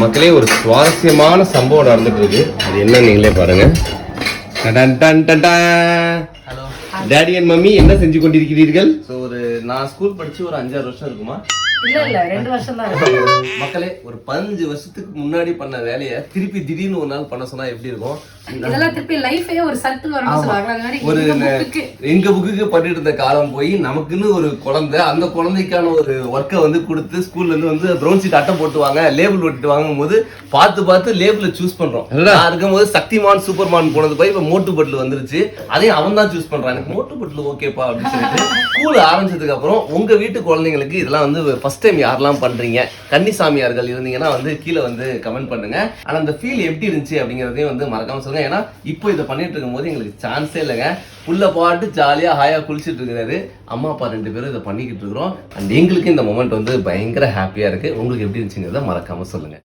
மக்களே ஒரு சுவாரஸ்யமான சம்பவம் நடந்துட்டு இருக்கு. அது என்ன நீங்களே பாருங்க. ஹலோ டாடி அண்ட் மம்மி என்ன செஞ்சு கொண்டிருக்கிறீர்கள்? நான் ஸ்கூல் படிச்சு ஒரு 5-6 வருஷம் இருக்குமா? இல்ல 2 வருஷம் தான் இருக்கு. மக்களே ஒரு 15 வருஷத்துக்கு முன்னாடி பண்ண வேலையை திருப்பி திடீர்னு ஒரு நாள் பண்ண சொன்னா எப்படி இருக்கும்? இதெல்லாம் திருப்பி லைஃபே ஒரு சர்க்கிள் வரும்னு சொல்றாங்க. ஒரு எங்க புக்குக்கு பண்ணிட்டு இருந்த காலம் போய் நமக்குன்னு ஒரு குழந்தை, அந்த குழந்தைக்கான ஒரு ஒர்க்கை வந்து கொடுத்து ஸ்கூல்ல இருந்து ப்ரௌன் ஷீட் அட்டை போட்டுவாங்க, லேபிள் ஒட்டிட்டு வாங்கும் போது பார்த்து லேபிள சூஸ் பண்றோம். நான் இருக்கும்போது சக்திமான் சூப்பர்மான் போனது போய் இப்ப மோட்டு பட்லு வந்துருச்சு. அதையும் அவன் தான் சூஸ் பண்றான். எனக்கு மோட்டு பட்லு ஓகேப்பா அப்படின்னு சொல்லிட்டு ஸ்கூல் ஆரம்பிச்சதுக்கு அப்புறம் உங்க வீட்டு குழந்தைங்களுக்கு இதெல்லாம் வந்து ஃபர்ஸ்ட் டைம் யாரெல்லாம் பண்றீங்க, கன்னிசாமியார்கள் இருந்தீங்கன்னா வந்து கீழே வந்து கமெண்ட் பண்ணுங்க. ஆனா அந்த ஃபீல் எப்படி இருந்துச்சு அப்படிங்கறதையும் வந்து மறக்காம சொல்லுங்க. ஏன்னா இப்போ இதை பண்ணிட்டு இருக்கும் போது எங்களுக்கு சான்ஸே இல்லைங்க. புள்ள பாட்டு ஜாலியா ஹாயா குளிச்சுட்டு இருக்கிறாரு. அம்மா அப்பா 2 பேரும் இதை பண்ணிக்கிட்டு இருக்கிறோம். அண்ட் எங்களுக்கு இந்த மொமெண்ட் வந்து பயங்கர ஹாப்பியா இருக்கு. உங்களுக்கு எப்படி இருந்துச்சுங்கிறத மறக்காம சொல்லுங்க.